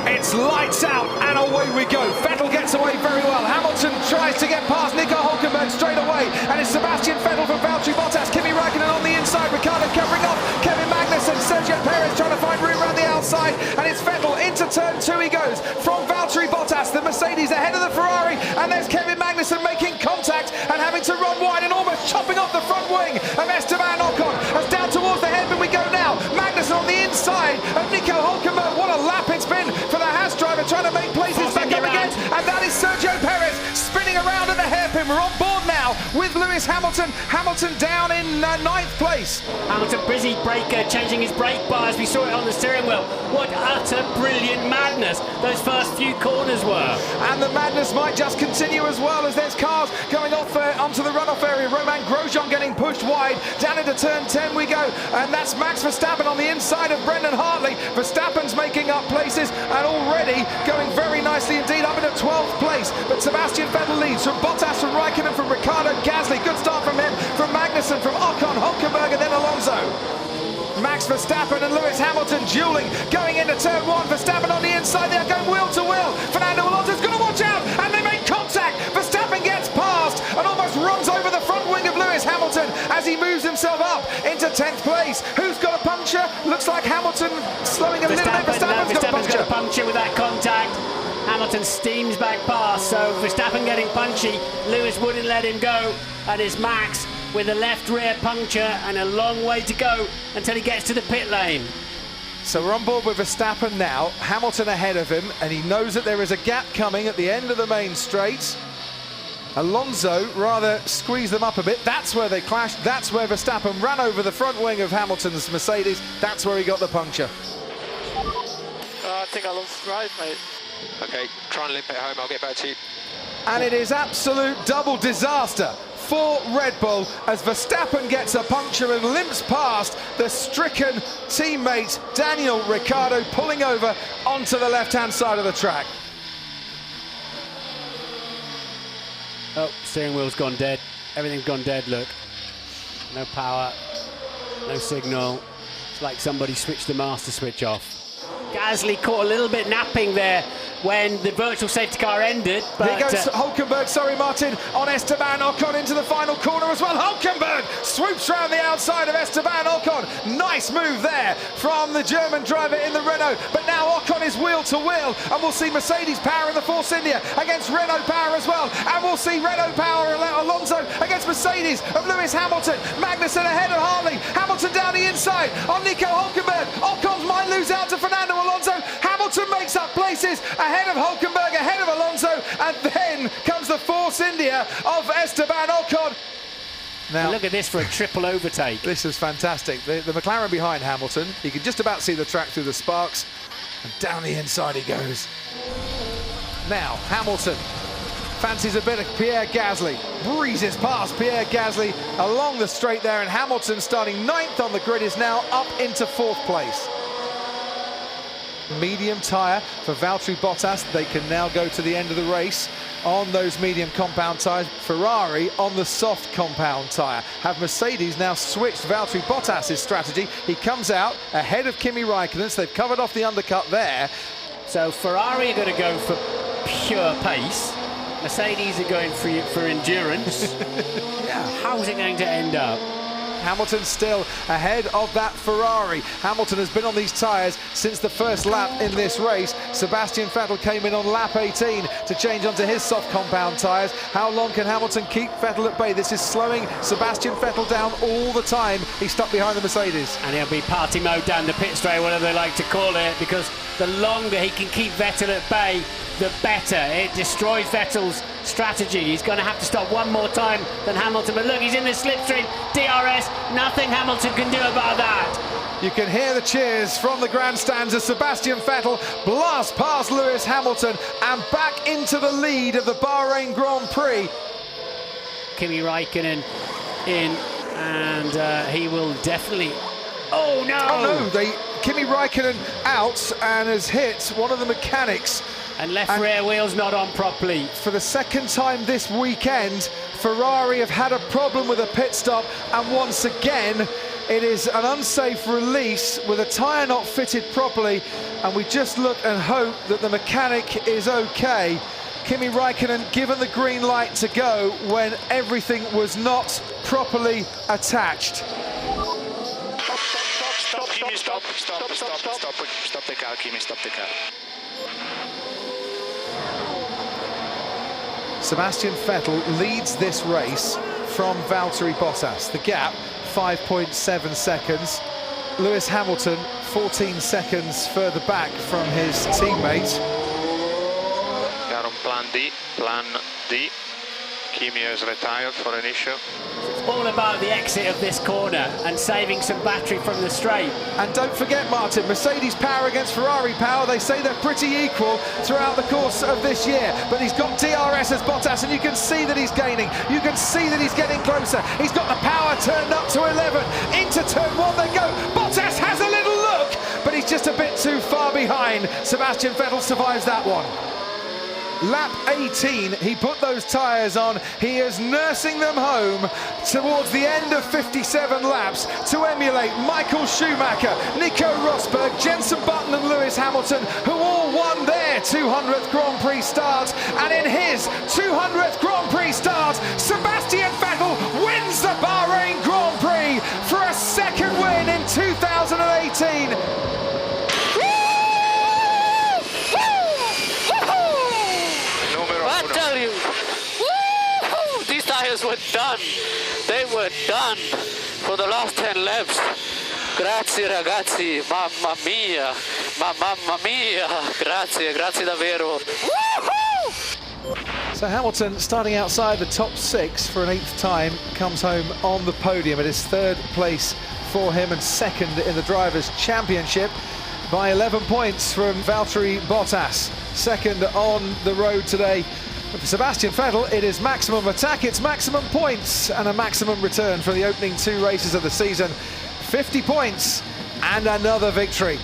It's lights out and away we go. Vettel gets away very well. Hamilton tries to get past Nico Hülkenberg straight away, and it's Sebastian Vettel from Valtteri Bottas. Kimi Räikkönen on the inside, Ricciardo covering off Kevin Magnussen, Sergio Perez trying to find room around the outside, and it's Vettel into turn 2 he goes from Valtteri Bottas, the Mercedes ahead of the Ferrari, and there's Kevin Magnussen making contact and having to run wide and almost chopping off the front wing of Esteban Ocon. As down towards the hairpin we go now. Magnussen on the inside of Nico Hülkenberg. What a lap it's been for the Haas driver, trying to make places back up again, and that is Sergio Perez spinning around at the hairpin. We're on board now with Lewis Hamilton. Hamilton down in 9th place. Hamilton busy changing his brake bars. We saw it on the steering wheel. What utter brilliant madness those first few corners were. And the madness might just continue as well, as there's cars going off onto the runoff area. Romain Grosjean getting pushed wide. Down into turn 10 we go, and that's Max Verstappen on the inside of Brendan Hartley. Verstappen's making up places and already going very nicely indeed up into 12th place. But Sebastian Vettel leads from Bottas, from Räikkönen, from Ricciardo, Gasly. Good start from him, from Magnussen, from Ocon, Hülkenberg, and then Alonso. Max Verstappen and Lewis Hamilton dueling, going into turn 1. Verstappen on the inside, they are going wheel to wheel. Fernando Alonso's going to watch out, and they make contact. Verstappen gets past and almost runs over the front wing of Lewis Hamilton as he moves himself up into 10th place. Who's got a puncture? Looks like Hamilton slowing a little bit. Verstappen's got a puncture with that contact. Hamilton steams back past, so Verstappen getting punchy. Lewis wouldn't let him go, and it's Max with a left rear puncture and a long way to go until he gets to the pit lane. So we're on board with Verstappen now, Hamilton ahead of him, and he knows that there is a gap coming at the end of the main straight. Alonso rather squeezed them up a bit. That's where they clashed. That's where Verstappen ran over the front wing of Hamilton's Mercedes. That's where he got the puncture. I think I lost right, mate. Okay, try and limp it home, I'll get back to you. And it is absolute double disaster for Red Bull as Verstappen gets a puncture and limps past the stricken teammate Daniel Ricciardo, pulling over onto the left-hand side of the track. Oh, steering wheel's gone dead. Everything's gone dead, look. No power, no signal. It's like somebody switched the master switch off. Gasly caught a little bit napping there when the virtual safety car ended. But here goes Hülkenberg, sorry Martin, on Esteban Ocon into the final corner as well. Hülkenberg swoops round the outside of Esteban Ocon. Nice move there from the German driver in the Renault. But now Ocon is wheel to wheel, and we'll see Mercedes power in the Force India against Renault power as well. And we'll see Renault power Alonso against Mercedes of Lewis Hamilton. Magnussen ahead of Hartley. Hamilton down the inside on Nico Hülkenberg. Ocon might lose out to Fernando Alonso. Hamilton makes up places ahead of Hülkenberg, ahead of Alonso, and then comes the Force India of Esteban Ocon. Now look at this for a triple overtake. This is fantastic. The McLaren behind Hamilton, you can just about see the track through the sparks, and down the inside he goes. Now Hamilton fancies a bit of Pierre Gasly, breezes past Pierre Gasly along the straight there, and Hamilton, starting 9th on the grid, is now up into 4th place. Medium tyre for Valtteri Bottas. They can now go to the end of the race on those medium compound tyres. Ferrari on the soft compound tyre. Have Mercedes now switched Valtteri Bottas' strategy? He comes out ahead of Kimi Räikkönen, so they've covered off the undercut there. So Ferrari are going to go for pure pace. Mercedes are going for endurance. Yeah. How's it going to end up? Hamilton still ahead of that Ferrari. Hamilton has been on these tyres since the first lap in this race. Sebastian Vettel came in on lap 18 to change onto his soft compound tyres. How long can Hamilton keep Vettel at bay? This is slowing Sebastian Vettel down all the time. He's stuck behind the Mercedes. And he'll be party mode down the pit straight, whatever they like to call it, because the longer he can keep Vettel at bay, the better. It destroys Vettel's strategy. He's going to have to stop one more time than Hamilton. But look, he's in the slipstream. DRS, nothing Hamilton can do about that. You can hear the cheers from the grandstands as Sebastian Vettel blasts past Lewis Hamilton and back into the lead of the Bahrain Grand Prix. Kimi Räikkönen in, and he will definitely... Oh no! Oh no, Kimi Räikkönen out and has hit one of the mechanics. And left rear wheel's not on properly. For the second time this weekend, Ferrari have had a problem with a pit stop, and once again, It is an unsafe release with a tyre not fitted properly, and we just look and hope that the mechanic is okay. Kimi Räikkönen given the green light to go when everything was not properly attached. Stop, Kimi, stop the car, Kimi, stop the car. Sebastian Vettel leads this race from Valtteri Bottas. The gap, 5.7 seconds. Lewis Hamilton, 14 seconds further back from his teammate. Car on plan D. Kimi has retired for an issue. It's all about the exit of this corner and saving some battery from the straight. And don't forget, Martin, Mercedes power against Ferrari power, they say they're pretty equal throughout the course of this year. But he's got DRS as Bottas, and you can see that he's gaining. You can see that he's getting closer. He's got the power turned up to 11. Into turn 1 they go. Bottas has a little look, but he's just a bit too far behind. Sebastian Vettel survives that one. Lap 18, he put those tyres on. He is nursing them home towards the end of 57 laps to emulate Michael Schumacher, Nico Rosberg, Jenson Button and Lewis Hamilton, who all won their 200th Grand Prix start. And in his 200th Grand Prix start, Sebastian Vettel wins the Bahrain Grand Prix for a second win in 2018. I tell you, woo-hoo, these tires were done. They were done for the last 10 laps. Grazie ragazzi, mamma mia, grazie davvero. Woo-hoo! So Hamilton, starting outside the top 6 for an 8th time, comes home on the podium. It is 3rd place for him and 2nd in the Drivers' Championship by 11 points from Valtteri Bottas. 2nd on the road today. But for Sebastian Vettel, it is maximum attack, it's maximum points, and a maximum return for the opening 2 races of the season. 50 points and another victory.